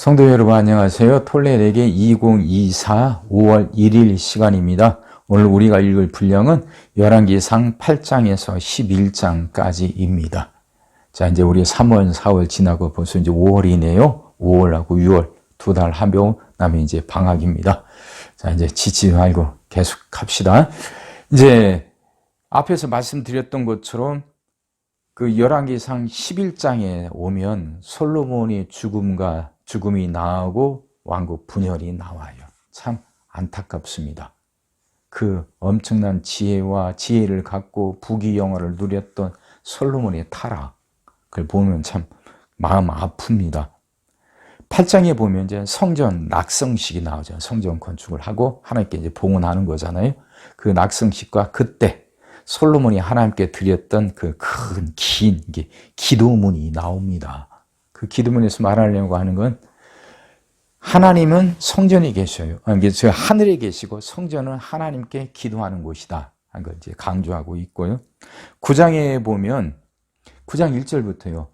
성도 여러분 안녕하세요. 톨레렉의 2024 5월 1일 시간입니다. 오늘 우리가 읽을 분량은 열왕기상 8장에서 11장까지입니다. 자, 이제 우리 3월, 4월 지나고 벌써 이제 5월이네요. 5월하고 6월 두 달 한병 남에 이제 방학입니다. 자, 이제 지치지 말고 계속 합시다. 이제 앞에서 말씀드렸던 것처럼 그 열왕기상 11장에 오면 솔로몬의 죽음이 나오고 왕국 분열이 나와요. 참 안타깝습니다. 그 엄청난 지혜를 갖고 부귀영화를 누렸던 솔로몬의 타락을 보면 참 마음 아픕니다. 8장에 보면 이제 성전 낙성식이 나오죠. 성전 건축을 하고 하나님께 이제 봉헌하는 거잖아요. 그 낙성식과 그때 솔로몬이 하나님께 드렸던 그 큰 긴 기도문이 나옵니다. 그 기도문에서 말하려고 하는 건 하나님은 성전에 계셔요. 저 하늘에 계시고 성전은 하나님께 기도하는 곳이다. 하는 걸 이제 강조하고 있고요. 9장에 보면 9장 1절부터요.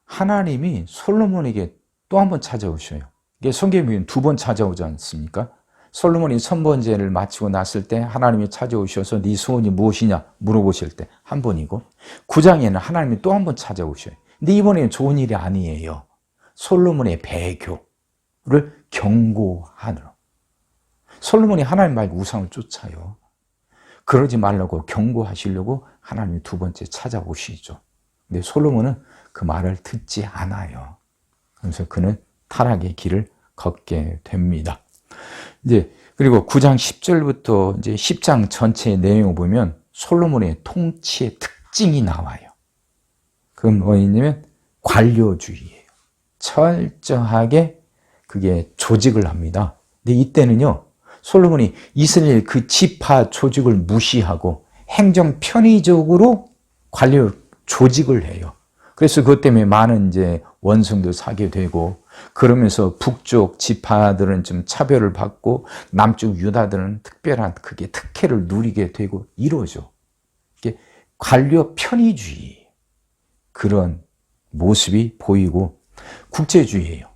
하나님이 솔로몬에게 또 한 번 찾아오셔요. 이게 성경에 보면 두 번 찾아오지 않습니까? 솔로몬이 선번제를 마치고 났을 때 하나님이 찾아오셔서 네 소원이 무엇이냐 물어보실 때 한 번이고 9장에는 하나님이 또 한 번 찾아오셔요. 근데 이번에는 좋은 일이 아니에요. 솔로몬의 배교를 경고하느라. 솔로몬이 하나님 말고 우상을 쫓아요. 그러지 말라고 경고하시려고 하나님이 두 번째 찾아오시죠. 근데 솔로몬은 그 말을 듣지 않아요. 그래서 그는 타락의 길을 걷게 됩니다. 이제 그리고 9장 10절부터 이제 10장 전체의 내용을 보면 솔로몬의 통치의 특징이 나와요. 그건 뭐냐면 관료주의예요. 철저하게 그게 조직을 합니다. 근데 이때는요, 솔로몬이 이스라엘 그 지파 조직을 무시하고 행정 편의적으로 관료 조직을 해요. 그래서 그것 때문에 많은 이제 원성도 사게 되고, 그러면서 북쪽 지파들은 좀 차별을 받고 남쪽 유다들은 특별한 그게 특혜를 누리게 되고 이러죠. 이게 관료 편의주의 그런 모습이 보이고 국제주의예요.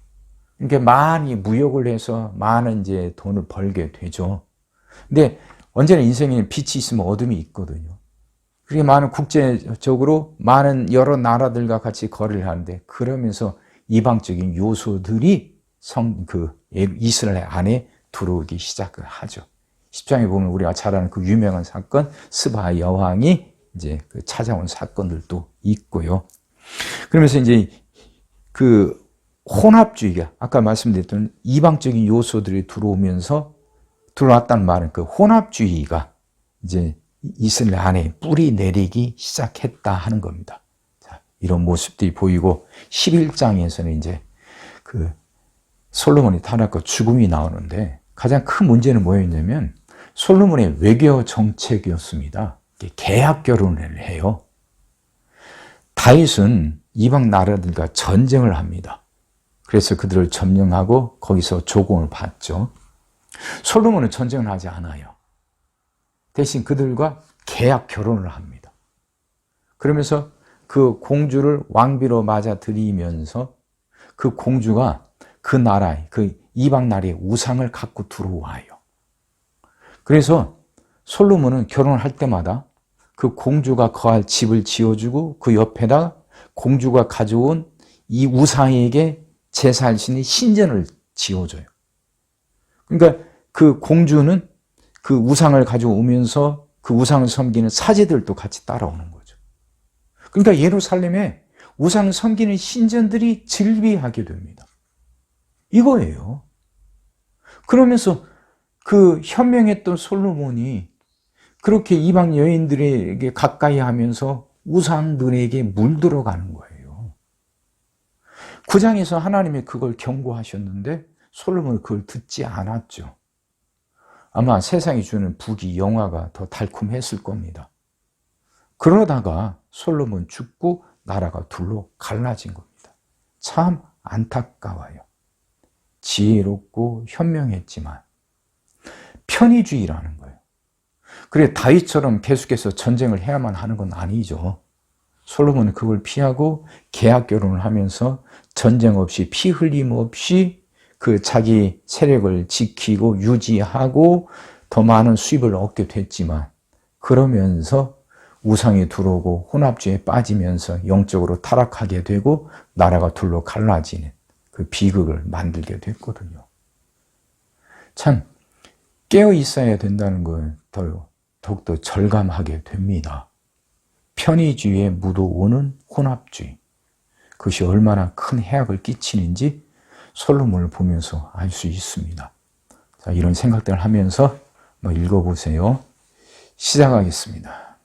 그러니까 많이 무역을 해서 많은 이제 돈을 벌게 되죠. 근데 언제나 인생에 빛이 있으면 어둠이 있거든요. 그렇게 많은 국제적으로 많은 여러 나라들과 같이 거래를 하는데 그러면서 이방적인 요소들이 이스라엘 안에 들어오기 시작을 하죠. 10장에 보면 우리가 잘 아는 그 유명한 사건, 스바 여왕이 이제 그 찾아온 사건들도 있고요. 그러면서 이제 그 혼합주의가 아까 말씀드렸던 이방적인 요소들이 들어왔다는 말은 그 혼합주의가 이제 이스라엘 안에 뿌리 내리기 시작했다 하는 겁니다. 자, 이런 모습들이 보이고 11장에서는 이제 그 솔로몬이 타락과 죽음이 나오는데 가장 큰 문제는 뭐였냐면 솔로몬의 외교 정책이었습니다. 계약 결혼을 해요. 다윗은 이방 나라들과 전쟁을 합니다. 그래서 그들을 점령하고 거기서 조공을 받죠. 솔로몬은 전쟁을 하지 않아요. 대신 그들과 계약 결혼을 합니다. 그러면서 그 공주를 왕비로 맞아들이면서 그 공주가 그 나라의, 그 이방 나라의 우상을 갖고 들어와요. 그래서 솔로몬은 결혼을 할 때마다 그 공주가 거할 집을 지어주고 그 옆에다 공주가 가져온 이 우상에게 제사할 수 있는 신전을 지어줘요. 그러니까 그 공주는 그 우상을 가지고 오면서 그 우상을 섬기는 사제들도 같이 따라오는 거죠. 그러니까 예루살렘에 우상 섬기는 신전들이 즐비하게 됩니다. 이거예요. 그러면서 그 현명했던 솔로몬이 그렇게 이방 여인들에게 가까이 하면서 우상들에게 물들어가는 거예요. 9장에서 하나님이 그걸 경고하셨는데 솔로몬은 그걸 듣지 않았죠. 아마 세상이 주는 부귀 영화가 더 달콤했을 겁니다. 그러다가 솔로몬 죽고 나라가 둘로 갈라진 겁니다. 참 안타까워요. 지혜롭고 현명했지만 편의주의라는 거예요. 그래 다윗처럼 계속해서 전쟁을 해야만 하는 건 아니죠. 솔로몬은 그걸 피하고 계약 결혼을 하면서 전쟁 없이 피 흘림 없이 그 자기 세력을 지키고 유지하고 더 많은 수입을 얻게 됐지만, 그러면서 우상이 들어오고 혼합주의에 빠지면서 영적으로 타락하게 되고 나라가 둘로 갈라지는 그 비극을 만들게 됐거든요. 참 깨어 있어야 된다는 걸 더욱더 절감하게 됩니다. 편의주의에 묻어오는 혼합주의, 그것이 얼마나 큰 해악을 끼치는지 솔로몬을 보면서 알 수 있습니다. 자, 이런 생각들을 하면서 읽어보세요. 시작하겠습니다.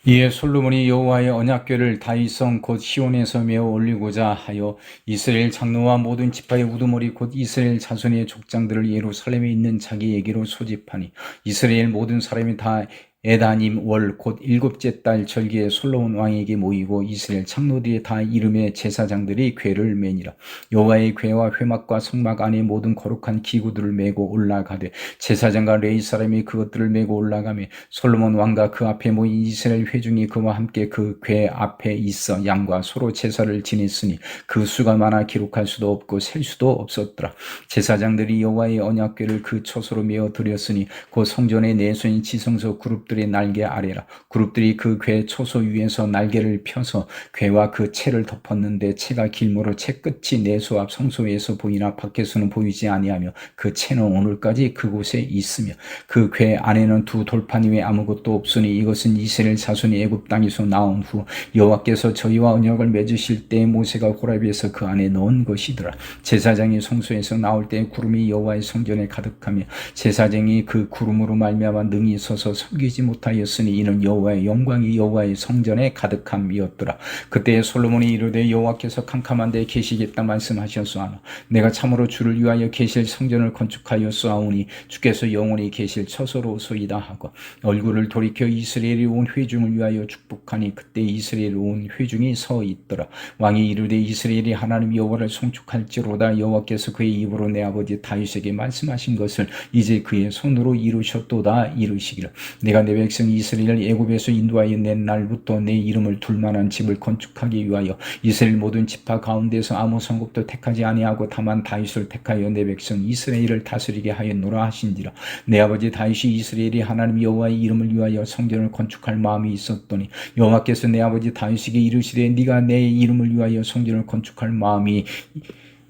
이에 솔로몬이 여호와의 언약궤를 다윗성 곧 시온에서 메어 올리고자 하여 이스라엘 장로와 모든 지파의 우두머리 곧 이스라엘 자손의 족장들을 예루살렘에 있는 자기에게로 소집하니 이스라엘 모든 사람이 다 에다님 월 곧 7째 달 절기에 솔로몬 왕에게 모이고 이스라엘 장로들이 다 이름의 제사장들이 궤를 매니라. 여호와의 궤와 회막과 성막 안에 모든 거룩한 기구들을 메고 올라가되 제사장과 레위 사람이 그것들을 메고 올라가며 솔로몬 왕과 그 앞에 모인 이스라엘 회중이 그와 함께 그 궤 앞에 있어 양과 소로 제사를 지냈으니 그 수가 많아 기록할 수도 없고 셀 수도 없었더라. 제사장들이 여호와의 언약궤를 그 초소로 메어 드렸으니 그 성전의 내손인 지성소 그룹들의 날개 아래라. 그룹들이 그 궤 초소 위에서 날개를 펴서 궤와 그 채를 덮었는데 채가 길므로 채 끝이 내소 앞 성소에서 보이나 밖에서는 보이지 아니하며 그 채는 오늘까지 그곳에 있으며 그 궤 안에는 두 돌판 외에 아무것도 없으니 이것은 이스라엘 자손이 애굽 땅에서 나온 후 여호와께서 저희와 언약을 맺으실 때 모세가 호렙에서 그 안에 넣은 것이더라. 제사장이 성소에서 나올 때 구름이 여호와의 성전에 가득하며 제사장이 그 구름으로 말미암아 능히 서서 섬기지 못하였으니 이는 여호와의 영광이 여호와의 성전에 가득함이었더라. 그때 솔로몬이 이르되 여호와께서 캄캄한 데 계시겠다 말씀하셨소하나 내가 참으로 주를 위하여 계실 성전을 건축하였소하오니 주께서 영원히 계실 처소로소이다 하고 얼굴을 돌이켜 이스라엘이 온 회중을 위하여 축복하니 그때 이스라엘 온 회중이 서 있더라. 왕이 이르되 이스라엘이 하나님 여호와를 송축할지로다. 여호와께서 그의 입으로 내 아버지 다윗에게 말씀하신 것을 이제 그의 손으로 이루셨도다. 이르시기를 내가 내 백성 이스라엘을 애굽에서 인도하여 낸 날부터 내 이름을 둘 만한 집을 건축하기 위하여 이스라엘 모든 지파 가운데서 아무 성읍도 택하지 아니하고 다만 다윗을 택하여 내 백성 이스라엘을 다스리게 하였노라 하신지라. 내 아버지 다윗이 이스라엘이 하나님 여호와의 이름을 위하여 성전을 건축할 마음이 있었더니 여호와께서 내 아버지 다윗에게 이르시되 네가 내 이름을 위하여 성전을 건축할 마음이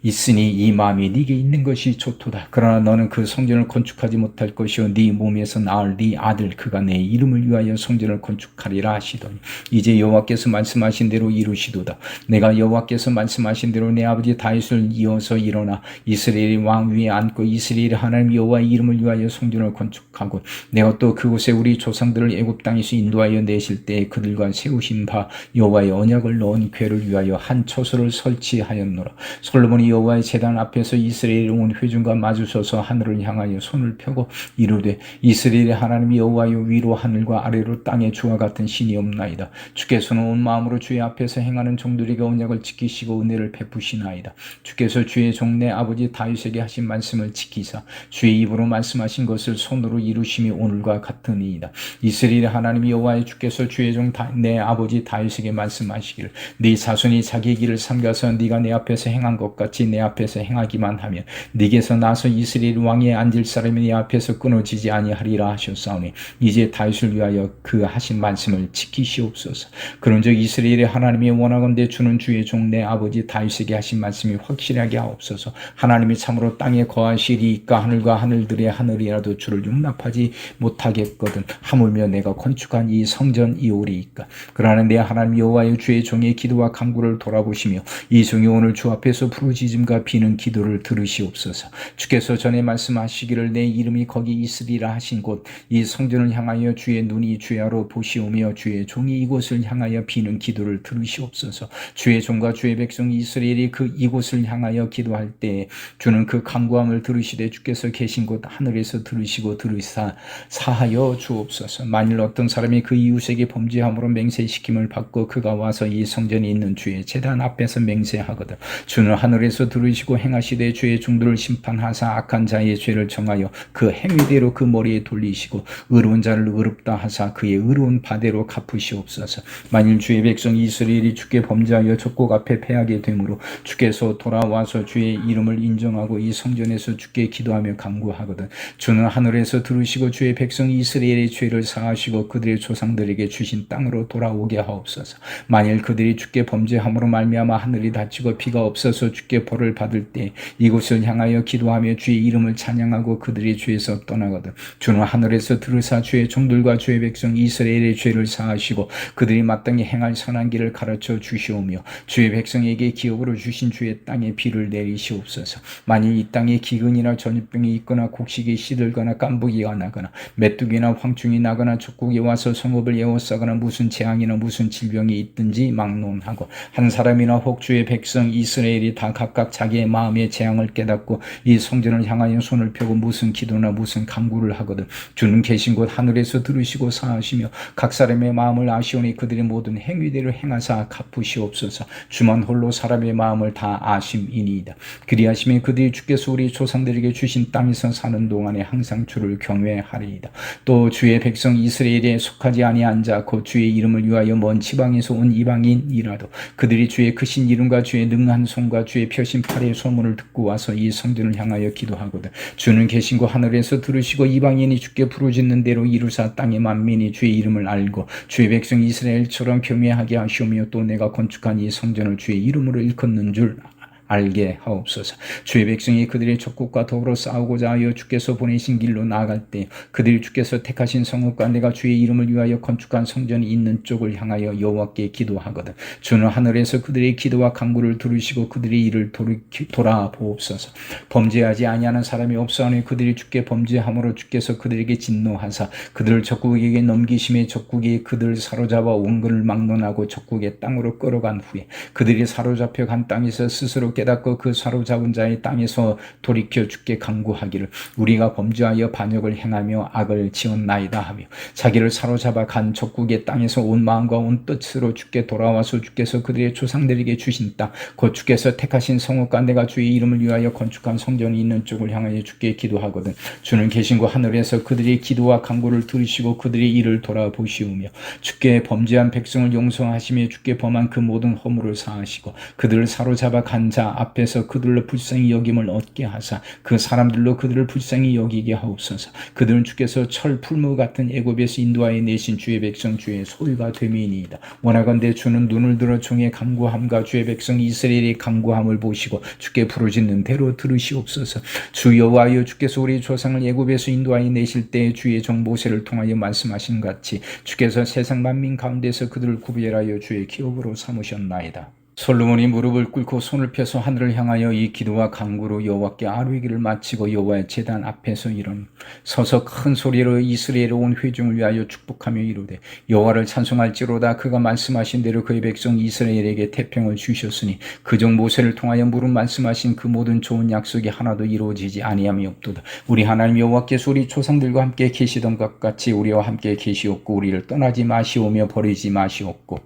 있으니 이 마음이 네게 있는 것이 좋도다. 그러나 너는 그 성전을 건축하지 못할 것이요 네 몸에서 낳을 네 아들 그가 내 이름을 위하여 성전을 건축하리라 하시더니 이제 여호와께서 말씀하신 대로 이루시도다. 내가 여호와께서 말씀하신 대로 내 아버지 다윗을 이어서 일어나 이스라엘의 왕 위에 앉고 이스라엘의 하나님 여호와의 이름을 위하여 성전을 건축하고 내가 또 그곳에 우리 조상들을 애굽 땅에서 인도하여 내실 때에 그들과 세우신 바 여호와의 언약을 넣은 궤를 위하여 한 초소를 설치하였노라. 솔로몬이 여호와의 제단 앞에서 이스라엘의 온 회중과 마주서서 하늘을 향하여 손을 펴고 이르되 이스라엘의 하나님 여호와여 위로 하늘과 아래로 땅에 주와 같은 신이 없나이다. 주께서는 온 마음으로 주의 앞에서 행하는 종들에게 언약을 지키시고 은혜를 베푸시나이다. 주께서 주의 종 내 아버지 다윗에게 하신 말씀을 지키사 주의 입으로 말씀하신 것을 손으로 이루심이 오늘과 같으니이다. 이스라엘의 하나님 여호와의 주께서 주의 종 내 아버지 다윗에게 말씀하시기를 네 자손이 자기 길을 삼가서 네가 내 앞에서 행한 것 같이 내 앞에서 행하기만 하면 네게서 나서 이스라엘 왕위에 앉을 사람이 네 앞에서 끊어지지 아니하리라 하셨사오니 이제 다윗을 위하여 그 하신 말씀을 지키시옵소서. 그런즉 이스라엘의 하나님이 원하건대 주는 주의 종 내 아버지 다윗에게 하신 말씀이 확실하게 하옵소서. 하나님이 참으로 땅에 거하시리이까 하늘과 하늘들의 하늘이라도 주를 용납하지 못하겠거든 하물며 내가 건축한 이 성전이오리이까. 그러나 내 하나님 여호와의 주의 종의 기도와 간구를 돌아보시며 이 종이 오늘 주 앞에서 부르짖음과 비는 기도를 들으시옵소서. 주께서 전에 말씀하시기를 내 이름이 거기 있으리라 하신 곳 이 성전을 향하여 주의 눈이 주야로 보시오며 주의 종이 이곳을 향하여 비는 기도를 들으시옵소서. 주의 종과 주의 백성 이스라엘이 그 이곳을 향하여 기도할 때 주는 그 간구함을 들으시되 주께서 계신 곳 하늘에서 들으시고 들으사 사하여 주옵소서. 만일 어떤 사람이 그 이웃에게 범죄함으로 맹세시킴을 받고 그가 와서 이 성전이 있는 주의 제단 앞에서 맹세하거든 주는 하늘에서 하늘에서 들으시고 행하시되 주의 종들을 심판하사 악한 자의 죄를 정하여 그 행위대로 그 머리에 돌리시고 의로운 자를 의롭다 하사 그의 의로운 바대로 갚으시옵소서. 만일 주의 백성 이스라엘이 주께 범죄하여 족국 앞에 패하게 되므로 주께서 돌아와서 주의 이름을 인정하고 이 성전에서 주께 기도하며 간구하거든 주는 하늘에서 들으시고 주의 백성 이스라엘의 죄를 사하시고 그들의 조상들에게 주신 땅으로 돌아오게 하옵소서. 만일 그들이 주께 범죄함으로 말미암아 하늘이 닫히고 비가 없어서 주께 벌을 받을 때 이곳을 향하여 기도하며 주의 이름을 찬양하고 그들의 죄에서 떠나거든 주는 하늘에서 들으사 주의 종들과 주의 백성 이스라엘의 죄를 사하시고 그들이 마땅히 행할 선한 길을 가르쳐 주시오며 주의 백성에게 기업으로 주신 주의 땅에 비를 내리시옵소서. 만일 이 땅에 기근이나 전염병이 있거나 곡식이 시들거나 깐부기가 나거나 메뚜기나 황충이 나거나 족국이 와서 성읍을 에워싸거나 무슨 재앙이나 무슨 질병이 있든지 막론하고 한 사람이나 혹 주의 백성 이스라엘이 다 각각 자기의 마음의 재앙을 깨닫고 이 성전을 향하여 손을 펴고 무슨 기도나 무슨 간구를 하거든 주는 계신 곳 하늘에서 들으시고 사하시며 각 사람의 마음을 아시오니 그들의 모든 행위대로 행하사 갚으시옵소서. 주만 홀로 사람의 마음을 다 아심이니이다. 그리하시면 그들이 주께서 우리 조상들에게 주신 땅에서 사는 동안에 항상 주를 경외하리이다. 또 주의 백성 이스라엘에 속하지 아니한 자 곧 주의 이름을 위하여 먼 지방에서 온 이방인이라도 그들이 주의 크신 이름과 주의 능한 손과 주의 펴신 팔의 소문을 듣고 와서 이 성전을 향하여 기도하거든 주는 계신 곳 하늘에서 들으시고 이방인이 주께 부르짖는 대로 이루사 땅의 만민이 주의 이름을 알고 주의 백성 이스라엘처럼 경외하게 하시오며 또 내가 건축한 이 성전을 주의 이름으로 일컫는 줄 알게 하옵소서. 주의 백성이 그들의 족국과 더불어 싸우고자 하여 주께서 보내신 길로 나아갈 때 그들이 주께서 택하신 성읍과 내가 주의 이름을 위하여 건축한 성전이 있는 쪽을 향하여 여호와께 기도하거든 주는 하늘에서 그들의 기도와 간구를 들으시고 그들의 일을 돌아보옵소서. 범죄하지 아니하는 사람이 없사오니 그들이 주께 범죄함으로 주께서 그들에게 진노하사 그들을 적국에게 넘기심에 적국이 그들을 사로잡아 원근을 막론하고 적국의 땅으로 끌어간 후에 그들이 사로잡혀 간 땅에서 스스로 깨닫고 그 사로잡은 자의 땅에서 돌이켜 주께 간구하기를 우리가 범죄하여 반역을 행하며 악을 지었나이다 하며 자기를 사로잡아 간 적국의 땅에서 온 마음과 온 뜻으로 주께 돌아와서 주께서 그들의 조상들에게 주신 땅 곧 주께서 택하신 성읍과 내가 주의 이름을 위하여 건축한 성전이 있는 쪽을 향하여 주께 기도하거든 주는 계신 곳 하늘에서 그들의 기도와 간구를 들으시고 그들의 일을 돌아보시오며 주께 범죄한 백성을 용서하시며 주께 범한 그 모든 허물을 사하시고 그들을 사로잡아 간 자 앞에서 그들로 불쌍히 여김을 얻게 하사 그 사람들로 그들을 불쌍히 여기게 하옵소서. 그들은 주께서 철 풀무 같은 애굽에서 인도하여 내신 주의 백성 주의 소유가 됨이니이다. 원하건대 주는 눈을 들어 종의 간구함과 주의 백성 이스라엘의 간구함을 보시고 주께 부르짖는 대로 들으시옵소서. 주 여호와여 주께서 우리 조상을 애굽에서 인도하여 내실 때 주의 종 모세를 통하여 말씀하신 같이 주께서 세상 만민 가운데서 그들을 구별하여 주의 기업으로 삼으셨나이다. 솔로몬이 무릎을 꿇고 손을 펴서 하늘을 향하여 이 기도와 간구로 여호와께 아뢰기를 마치고 여호와의 제단 앞에서 이르니 서서 큰 소리로 이스라엘의 온 회중을 위하여 축복하며 이르되 여호와를 찬송할지로다. 그가 말씀하신 대로 그의 백성 이스라엘에게 태평을 주셨으니 그 종 모세를 통하여 무릇 말씀하신 그 모든 좋은 약속이 하나도 이루어지지 아니함이 없도다. 우리 하나님 여호와께서 우리 조상들과 함께 계시던 것 같이 우리와 함께 계시옵고 우리를 떠나지 마시오며 버리지 마시옵고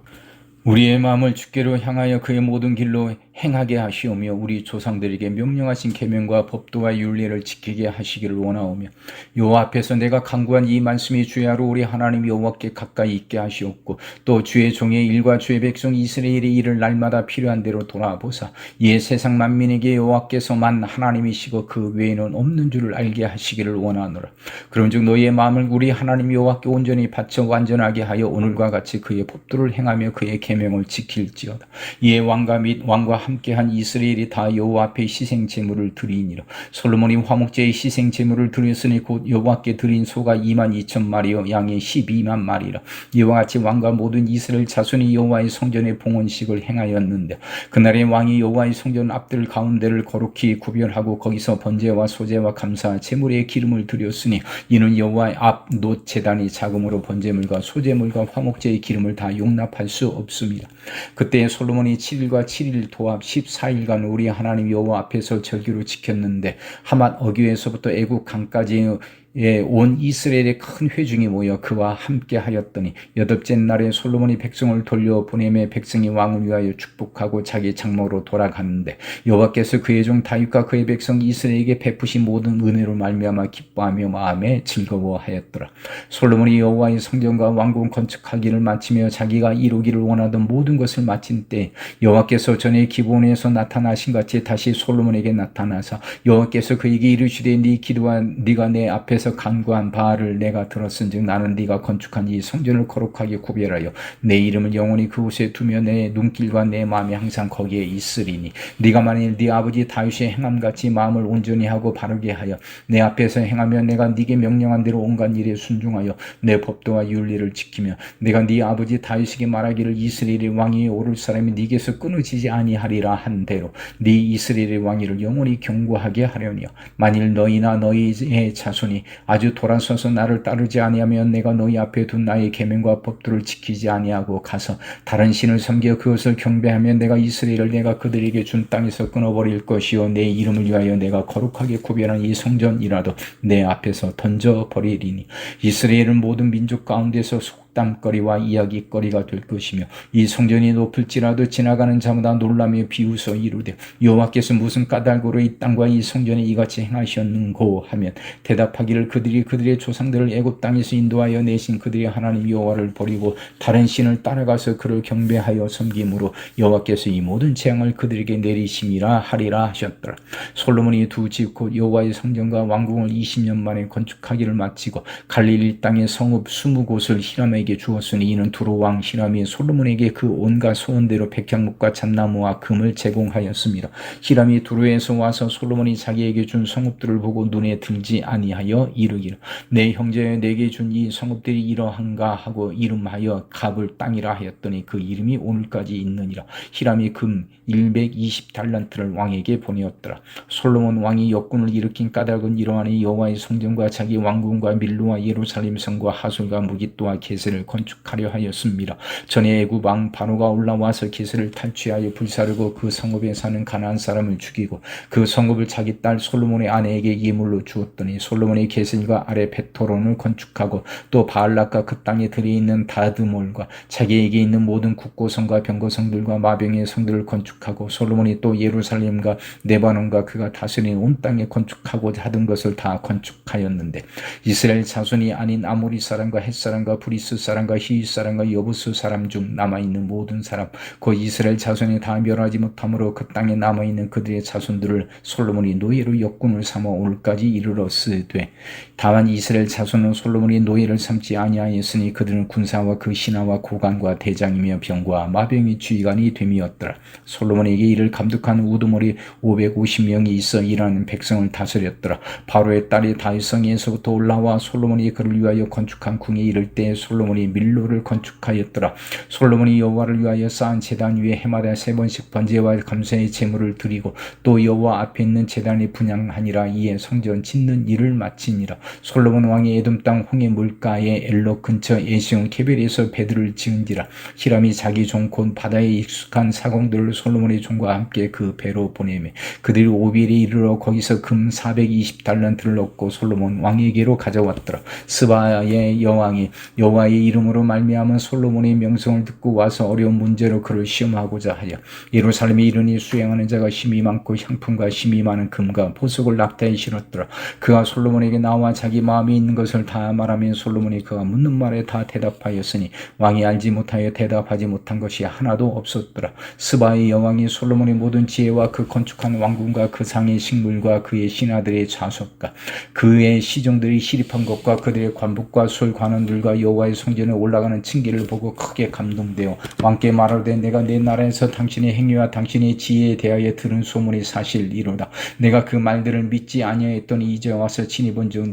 우리의 마음을 주께로 향하여 그의 모든 길로 행하게 하시오며 우리 조상들에게 명령하신 계명과 법도와 윤리를 지키게 하시기를 원하오며 여호와 앞에서 내가 간구한 이 말씀이 주야로 우리 하나님 여호와께 가까이 있게 하시옵고 또 주의 종의 일과 주의 백성 이스라엘의 일을 날마다 필요한 대로 돌아보사 이에 세상 만민에게 여호와께서만 하나님이시고 그 외에는 없는 줄을 알게 하시기를 원하노라. 그런즉 너희의 마음을 우리 하나님 여호와께 온전히 바쳐 완전하게 하여 오늘과 같이 그의 법도를 행하며 그의 계명을 지킬지어다. 이에 왕과 및 왕과 함께한 이스라엘이 다 여호와 앞에 희생 제물을 드리니라. 솔로몬이 화목제의 희생 제물을 드렸으니 곧 여호와께 드린 소가 22,000마리요 양이 12만 마리라. 이와 같이 왕과 모든 이스라엘 자손이 여호와의 성전의 봉헌식을 행하였는데 그날에 왕이 여호와의 성전 앞들 가운데를 거룩히 구별하고 거기서 번제와 소제와 감사 제물의 기름을 드렸으니 이는 여호와의 앞 놋 제단이 작음으로 번제물과 소제물과 화목제의 기름을 다 용납할 수 없습니다. 그때 솔로몬이 7일과 7일 도합 14일간 우리 하나님 여호와 앞에서 절기로 지켰는데 하맛 어귀에서부터 애국 강까지 온 이스라엘의 큰 회중이 모여 그와 함께 하였더니 여덟째 날에 솔로몬이 백성을 돌려 보내매 백성이 왕을 위하여 축복하고 자기 장막으로 돌아갔는데 여호와께서 그의 종 다윗과 그의 백성 이스라엘에게 베푸신 모든 은혜로 말미암아 기뻐하며 마음에 즐거워하였더라. 솔로몬이 여호와의 성전과 왕궁 건축하기를 마치며 자기가 이루기를 원하던 모든 것을 마친 때 여호와께서 전에 기브온에서 나타나신 같이 다시 솔로몬에게 나타나사 여호와께서 그에게 이르시되 네 기도와 네가 내 앞에서 간구한 바알을 내가 들었은즉 나는 네가 건축한 이 성전을 거룩하게 구별하여 내 이름을 영원히 그곳에 두며 내 눈길과 내 마음이 항상 거기에 있으리니 네가 만일 네 아버지 다윗의 행함같이 마음을 온전히 하고 바르게 하여 내 앞에서 행하며 내가 네게 명령한 대로 온갖 일에 순종하여 내 법도와 윤리를 지키며 내가 네 아버지 다윗에게 말하기를 이스라엘의 왕위에 오를 사람이 네게서 끊어지지 아니하리라 한 대로 네 이스라엘의 왕위를 영원히 경고하게 하려니와 만일 너희나 너희의 자손이 아주 돌아서서 나를 따르지 아니하면 내가 너희 앞에 둔 나의 계명과 법도를 지키지 아니하고 가서 다른 신을 섬겨 그것을 경배하면 내가 이스라엘을 내가 그들에게 준 땅에서 끊어버릴 것이요 내 이름을 위하여 내가 거룩하게 구별한 이 성전이라도 내 앞에서 던져버리리니 이스라엘은 모든 민족 가운데서 속담거리와 이야기거리가 될 것이며 이 성전이 높을지라도 지나가는 자마다 놀라며 비웃어 이르되 여호와께서 무슨 까닭으로 이 땅과 이 성전에 이같이 행하셨는고 하면 대답하기를 그들이 그들의 조상들을 애굽 땅에서 인도하여 내신 그들의 하나님 여호와를 버리고 다른 신을 따라가서 그를 경배하여 섬김으로 여호와께서 이 모든 재앙을 그들에게 내리심이라 하리라 하셨더라. 솔로몬이 두 집 곧 여호와의 성전과 왕궁을 20년 만에 건축하기를 마치고 갈릴리 땅의 성읍 20곳을 히람에게 주었으니 이는 두로 왕 히람이 솔로몬에게 그 온갖 소원대로 백향목과 잣나무와 금을 제공하였습니다. 히람이 두로에서 와서 솔로몬이 자기에게 준 성읍들을 보고 눈에 들지 아니하여 이르기를 내 형제여 내게 준 이 성읍들이 이러한가 하고 이름하여 갑을 땅이라 하였더니 그 이름이 오늘까지 있느니라. 히람이 금 120달란트를 왕에게 보내었더라. 솔로몬 왕이 역군을 일으킨 까닭은 이러하니 여호와의 성전과 자기 왕궁과 밀로와 예루살렘 성과 하솔과 무깃도와 게셀을 건축하려 하였습니다. 전에 애굽 왕 바로가 올라와서 게셀을 탈취하여 불사르고 그 성읍에 사는 가나안 사람을 죽이고 그 성읍을 자기 딸 솔로몬의 아내에게 예물로 주었더니 솔로몬이 게셀과 아래 베토론을 건축하고 또 바알락과 그 땅에 들이있는 다드몰과 자기에게 있는 모든 국고성과 병거성들과 마병의 성들을 건축하고 솔로몬이 또 예루살렘과 네바논과 그가 다스린 온 땅에 건축하고자 하던 것을 다 건축하였는데 이스라엘 자손이 아닌 아모리 사람과 헷 사람과 브리스 사람과 히윗 사람과 여부스 사람 중 남아있는 모든 사람 곧 이스라엘 자손이 다 멸하지 못함으로 그 땅에 남아있는 그들의 자손들을 솔로몬이 노예로 역군을 삼아 오늘까지 이르렀으되 다만 이스라엘 자손은 솔로몬이 노예를 삼지 아니하였으니 그들은 군사와 그 신하와 고관과 대장이며 병과 마병의 주의관이 됨이었더라. 솔로몬에게 이를 감독한 우두머리 550명이 있어 일하는 백성을 다스렸더라. 바로의 딸이 다윗성에서부터 올라와 솔로몬이 그를 위하여 건축한 궁에 이를 때 솔로몬이 밀로를 건축하였더라. 솔로몬이 여호와를 위하여 쌓은 제단 위에 해마다 3번씩 번제와 감사의 제물을 드리고 또 여호와 앞에 있는 제단에 분향하니라. 이에 성전 짓는 일을 마치니라. 솔로몬 왕이 에돔 땅 홍해 물가에 엘로 근처 에시온 케벨에서 배들을 지은지라. 히람이 자기 종 곧 바다에 익숙한 사공들을 솔로몬의 종과 함께 그 배로 보내매 그들이 오빌에 이르러 거기서 금 420달란트를 얻고 솔로몬 왕에게로 가져왔더라. 스바의 여왕이 여호와의 이름으로 말미암은 솔로몬의 명성을 듣고 와서 어려운 문제로 그를 시험하고자 하여 예루살렘에 이르니 수행하는 자가 힘이 많고 향품과 힘이 많은 금과 보석을 낙타에 실었더라. 그가 솔로몬에게 나와 자기 마음에 있는 것을 다 말하면 솔로몬이 그가 묻는 말에 다 대답하였으니 왕이 알지 못하여 대답하지 못한 것이 하나도 없었더라. 스바의 여왕이 솔로몬의 모든 지혜와 그 건축한 왕궁과 그 상의 식물과 그의 신하들의 좌석과 그의 시종들이 시립한 것과 그들의 관복과 솔 관원들과 여호와의 성전에 올라가는 층계를 보고 크게 감동되어 왕께 말하되 내가 내 나라에서 당신의 행위와 당신의 지혜에 대하여 들은 소문이 사실이로다. 내가 그 말들을 믿지 아니하였더니 이제 와서 친히 본즉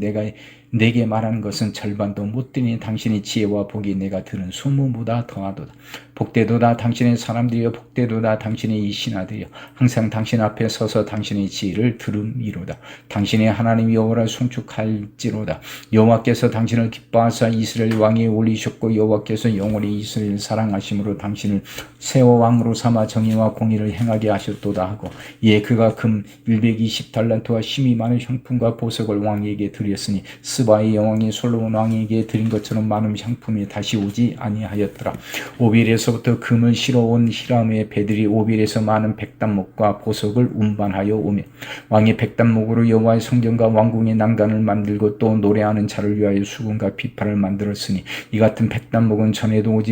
내게 말하는 것은 절반도 못 되니 당신의 지혜와 복이 내가 들은 소문보다 더하도다. 복되도다 당신의 사람들이여 복되도다 당신의 이 신하들이여 항상 당신 앞에 서서 당신의 지혜를 들음이로다. 당신의 하나님 여호와를 송축할지로다. 여호와께서 당신을 기뻐하사 이스라엘 왕위에 올리셨고 여호와께서 영원히 이스라엘을 사랑하심으로 당신을 세워 왕으로 삼아 정의와 공의를 행하게 하셨도다 하고 이에 그가 금 120달란트와 힘이 많은 형품과 보석을 왕에게 드렸으니 스바의 여왕이 솔로몬 왕에게 드린 것처럼 많은 향품이 다시 오지 아니하였더라. 오빌에서부터 금을 실어온 히람의 배들이 오빌에서 많은 백단목과 보석을 운반하여 오며 왕이 백단목으로 여호와의 성전과 왕궁의 난간을 만들고 또 노래하는 자를 위하여 수금과 비파를 만들었으니 이 같은 백단목은 전에도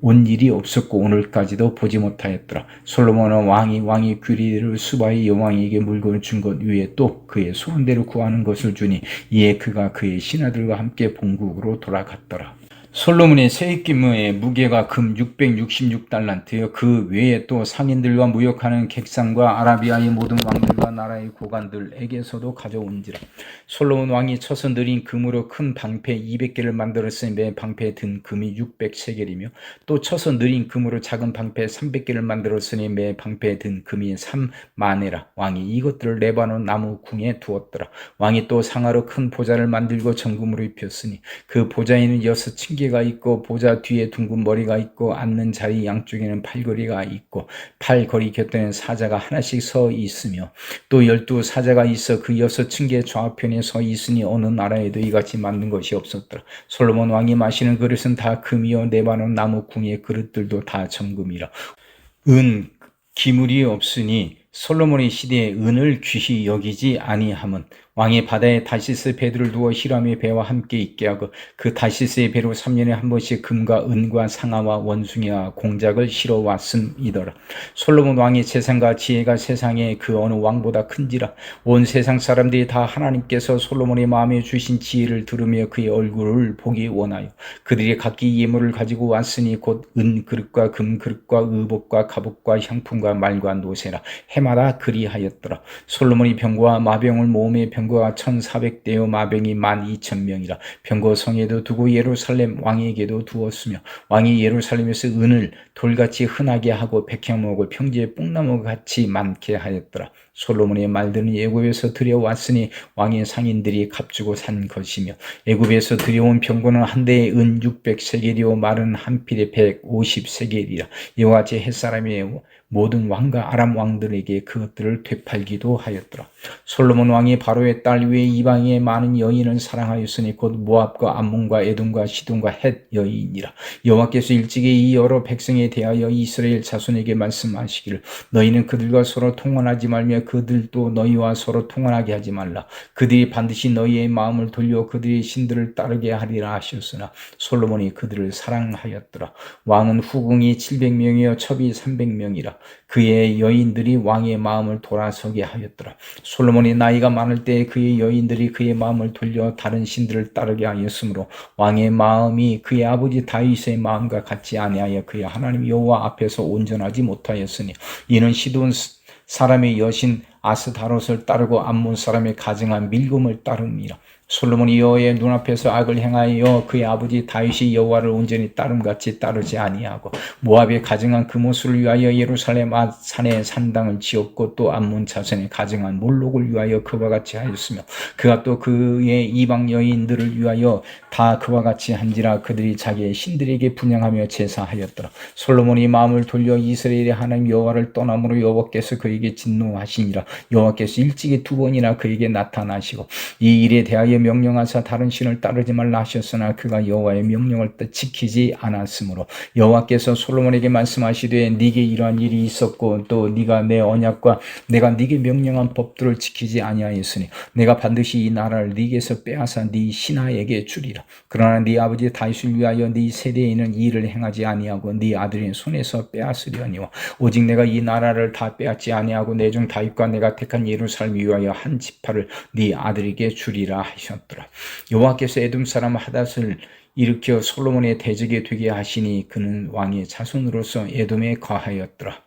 온 일이 없었고 오늘까지도 보지 못하였더라. 솔로몬은 왕이 귀리를 수바의 여왕에게 물건을 준 것 위에 또 그의 소원대로 구하는 것을 주니 이에 그가 그의 신하들과 함께 본국으로 돌아갔더라. 솔로몬의 세입기무의 무게가 금 666달란트여 그 외에 또 상인들과 무역하는 객상과 아라비아의 모든 왕들과 나라의 고관들에게서도 가져온지라. 솔로몬 왕이 쳐서 느린 금으로 큰 방패 200개를 만들었으니 매 방패에 든 금이 600세겔이며 또 쳐서 느린 금으로 작은 방패 300개를 만들었으니 매 방패에 든 금이 3만에라. 왕이 이것들을 레바논 나무 궁에 두었더라. 왕이 또 상하로 큰 보좌를 만들고 정금으로 입혔으니 그 보좌에는 6층 가 있고 보좌 뒤에 둥근 머리가 있고 앉는 자리 양쪽에는 팔걸이가 있고 팔걸이 곁에는 사자가 하나씩 서 있으며 또 12사자가 있어 그 6층계 좌편에 서 있으니 어느 나라에도 이같이 만든 것이 없었더라. 솔로몬 왕이 마시는 그릇은 다 금이요 레바논 나무 궁의 그릇들도 다 정금이라. 은 기물이 없으니 솔로몬의 시대에 은을 귀히 여기지 아니함은 왕이 바다에 다시스 배들을 두어 히람의 배와 함께 있게 하고 그 다시스의 배로 3년에 한 번씩 금과 은과 상아와 원숭이와 공작을 실어 왔음이더라. 솔로몬 왕의 재산과 지혜가 세상에 그 어느 왕보다 큰지라. 온 세상 사람들이 다 하나님께서 솔로몬의 마음에 주신 지혜를 들으며 그의 얼굴을 보기 원하여 그들이 각기 예물을 가지고 왔으니 곧 은 그릇과 금 그릇과 의복과 갑옷과 향품과 말과 노새라. 해마다 그리하였더라. 솔로몬이 병거와 마병을 모음에 병거가 1400대요 마병이 12,000명이라. 병거 성에도 두고 예루살렘 왕에게도 두었으며 왕이 예루살렘에서 은을 돌같이 흔하게 하고 백향목을 평지에 뽕나무같이 많게 하였더라. 솔로몬의 말들은 애굽에서 들여왔으니 왕의 상인들이 값주고 산 것이며 애굽에서 들여온 병거는 한 대에 은 600세겔이요 말은 한 필에 150세겔이라. 이와 같이 햇사람의 모든 왕과 아람 왕들에게 그것들을 되팔기도 하였더라. 솔로몬 왕이 바로의 딸 외에 이방의 많은 여인을 사랑하였으니 곧 모압과 암몬과 에돔과 시돈과 헷 여인이라. 여호와께서 일찍이 이 여러 백성에 대하여 이스라엘 자손에게 말씀하시기를 너희는 그들과 서로 통혼하지 말며 그들도 너희와 서로 통혼하게 하지 말라. 그들이 반드시 너희의 마음을 돌려 그들의 신들을 따르게 하리라 하셨으나 솔로몬이 그들을 사랑하였더라. 왕은 후궁이 700명이요 첩이 300명이라. 그의 여인들이 왕의 마음을 돌아서게 하였더라. 솔로몬이 나이가 많을 때 그의 여인들이 그의 마음을 돌려 다른 신들을 따르게 하였으므로 왕의 마음이 그의 아버지 다윗의 마음과 같지 아니하여 그의 하나님 여호와 앞에서 온전하지 못하였으니 이는 시돈 사람의 여신 아스다롯을 따르고 암몬 사람의 가증한 밀금을 따름이라. 솔로몬이 여호와의 눈앞에서 악을 행하여 그의 아버지 다윗이 여호와를 온전히 따름같이 따르지 아니하고 모압의 가증한 그모스를 위하여 예루살렘 산에 산당을 지었고 또 암몬 자손의 가증한 몰록을 위하여 그와 같이 하였으며 그가 또 그의 이방 여인들을 위하여 다 그와 같이 한지라. 그들이 자기의 신들에게 분향하며 제사하였더라. 솔로몬이 마음을 돌려 이스라엘의 하나님 여호와를 떠남으로 여호와께서 그에게 진노하시니라. 여호와께서 일찍이 2번이나 그에게 나타나시고 이 일에 대하여 명령하사 다른 신을 따르지 말라 하셨으나 그가 여호와의 명령을 지키지 않았으므로 여호와께서 솔로몬에게 말씀하시되 네게 이러한 일이 있었고 또 네가 내 언약과 내가 네게 명령한 법들을 지키지 아니하였으니 내가 반드시 이 나라를 네게서 빼앗아 네 신하에게 주리라. 그러나 네 아버지 다윗을 위하여 네 세대에는 이 일을 행하지 아니하고 네 아들의 손에서 빼앗으려니와 오직 내가 이 나라를 다 빼앗지 아니하고 내 종 다윗과 내가 택한 예루살렘 위하여 한 지파를 네 아들에게 주리라 하셨더라. 여호와께서 에돔 사람 하닷을 일으켜 솔로몬의 대적이 되게 하시니 그는 왕의 자손으로서 에돔에 거하였더라.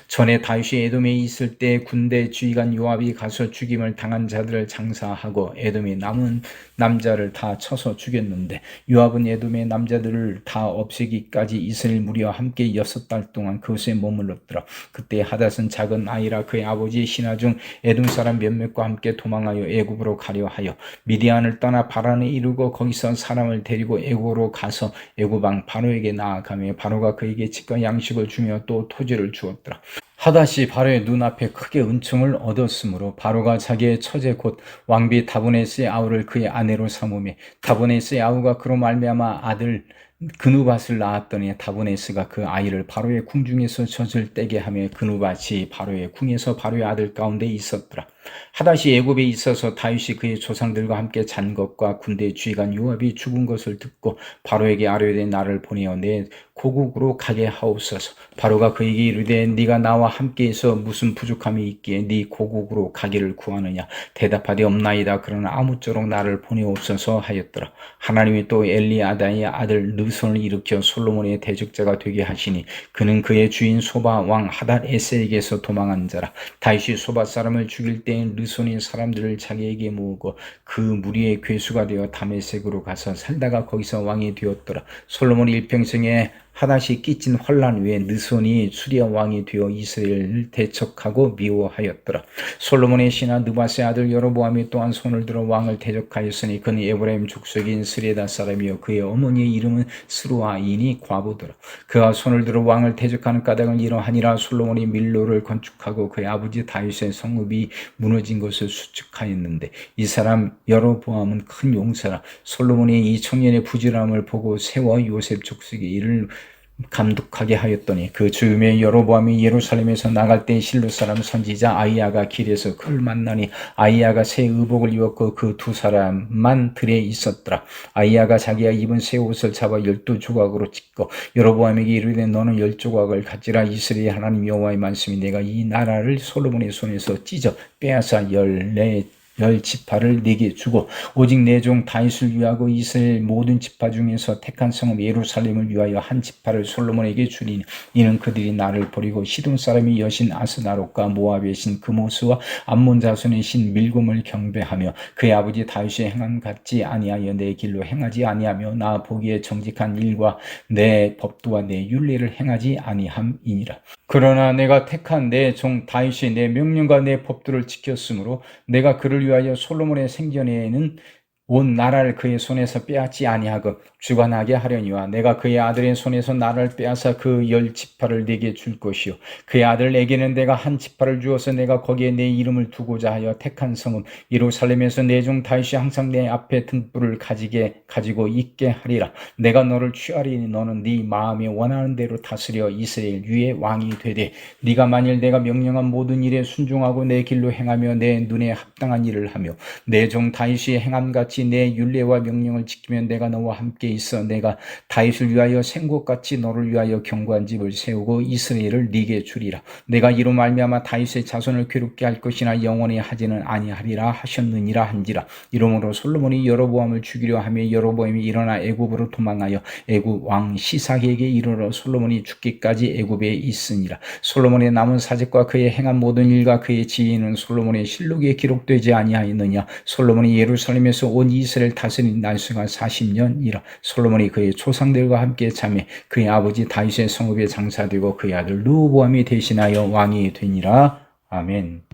전에 다윗이 에돔에 있을 때 군대 주의관 요압이 가서 죽임을 당한 자들을 장사하고 에돔의 남은 남자를 다 쳐서 죽였는데 요압은 에돔의 남자들을 다 없애기까지 이스라엘 무리와 함께 6달 동안 그곳에 머물렀더라. 그때 하닷은 작은 아이라 그의 아버지의 신하 중 에돔 사람 몇몇과 함께 도망하여 애굽으로 가려 하여 미디안을 떠나 바란에 이르고 거기서 사람을 데리고 애굽으로 가서 애굽 왕 바로에게 나아가며 바로가 그에게 집과 양식을 주며 또 토지를 주었더라. 하닷이 바로의 눈앞에 크게 은총을 얻었으므로 바로가 자기의 처제 곧 왕비 다보네스의 아우를 그의 아내로 삼으며 다보네스의 아우가 그로 말미암아 아들 그누밧을 낳았더니 다보네스가 그 아이를 바로의 궁중에서 젖을 떼게 하며 그누밧이 바로의 궁에서 바로의 아들 가운데 있었더라. 하닷이 애굽에 있어서 다윗이 그의 조상들과 함께 잔 것과 군대 주의관 요압이 죽은 것을 듣고 바로에게 아뢰되 나를 보내어 내 고국으로 가게 하옵소서. 바로가 그에게 이르되 네가 나와 함께해서 무슨 부족함이 있기에 네 고국으로 가기를 구하느냐. 대답하되 없나이다. 그러나 아무쪼록 나를 보내옵소서 하였더라. 하나님이 또 엘리아다의 아들 르손을 일으켜 솔로몬의 대적자가 되게 하시니 그는 그의 주인 소바 왕 하닷 에셀에게서 도망한 자라. 다윗이 소바 사람을 죽일 때에 르손이 사람들을 자기에게 모으고 그 무리의 괴수가 되어 다메섹으로 가서 살다가 거기서 왕이 되었더라. 솔로몬 일평생에 하닷이 끼친 환난 후에 르손이 수리아 왕이 되어 이스라엘을 대적하고 미워하였더라. 솔로몬의 신하 느밧의 아들 여로보암이 또한 손을 들어 왕을 대적하였으니 그는 에브라임 족속인 스레다 사람이요 그의 어머니의 이름은 스루아이니 과부더라. 그가 손을 들어 왕을 대적하는 까닭은 이러하니라. 솔로몬이 밀로를 건축하고 그의 아버지 다윗의 성읍이 무너진 것을 수축하였는데 이 사람 여로보암은 큰 용사라. 솔로몬이 이 청년의 부지런함을 보고 세워 요셉 족속의 일을 감독하게 하였더니 그 즈음에 여로보암이 예루살렘에서 나갈 때 실로 사람 선지자 아이야가 길에서 그를 만나니 아이야가 새 의복을 입었고 그 두 사람만 들에 있었더라. 아이야가 자기가 입은 새 옷을 잡아 12조각으로 찢고 여로보암에게 이르되 너는 10조각을 가지라. 이스라엘 하나님 여호와의 말씀이 내가 이 나라를 솔로몬의 손에서 찢어 빼앗아 10지파를 네게 주고 오직 내 종 다윗을 위하고 이스라엘 모든 지파 중에서 택한 성읍 예루살렘을 위하여 한 지파를 솔로몬에게 주리니 이는 그들이 나를 버리고 시돈 사람의 여신 아스나롯과 모압의 신 그모스와 암몬 자손의 신 밀곰을 경배하며 그의 아버지 다윗의 행함 같지 아니하여 내 길로 행하지 아니하며 나 보기에 정직한 일과 내 법도와 내 율례를 행하지 아니함이니라. 그러나 내가 택한 내 종 다윗이 내 명령과 내 법도를 지켰으므로 내가 그를 위하여 솔로몬의 생전에는 온 나라를 그의 손에서 빼앗지 아니하고 주관하게 하려니와 내가 그의 아들의 손에서 나라를 빼앗아 그 10지파를 내게 줄 것이요 그의 아들에게는 내가 한 지파를 주어서 내가 거기에 내 이름을 두고자 하여 택한 성읍 예루살렘에서 내 종 다윗이 항상 내 앞에 등불을 가지고 있게 하리라. 내가 너를 취하리니 너는 네 마음에 원하는 대로 다스려 이스라엘 위에 왕이 되되 네가 만일 내가 명령한 모든 일에 순종하고 내 길로 행하며 내 눈에 합당한 일을 하며 내 종 다윗이 행함같이 내 율례와 명령을 지키면 내가 너와 함께 있어 내가 다윗을 위하여 생곳같이 너를 위하여 견고한 집을 세우고 이스라엘을 네게 주리라. 내가 이로 말미암아 다윗의 자손을 괴롭게 할 것이나 영원히 하지는 아니하리라 하셨느니라 한지라. 이러므로 솔로몬이 여로보암을 죽이려 하며 여로보암이 일어나 애굽으로 도망하여 애굽 왕 시삭에게 이르러 솔로몬이 죽기까지 애굽에 있으니라. 솔로몬의 남은 사직과 그의 행한 모든 일과 그의 지혜는 솔로몬의 실록에 기록되지 아니하였느냐. 솔로몬이 예루살렘에서 온 이스라엘 다스린 날수가 40년이라. 솔로몬이 그의 조상들과 함께 잠에 그의 아버지 다윗의 성읍에 장사되고 그의 아들 르호보암이 대신하여 왕이 되니라. 아멘.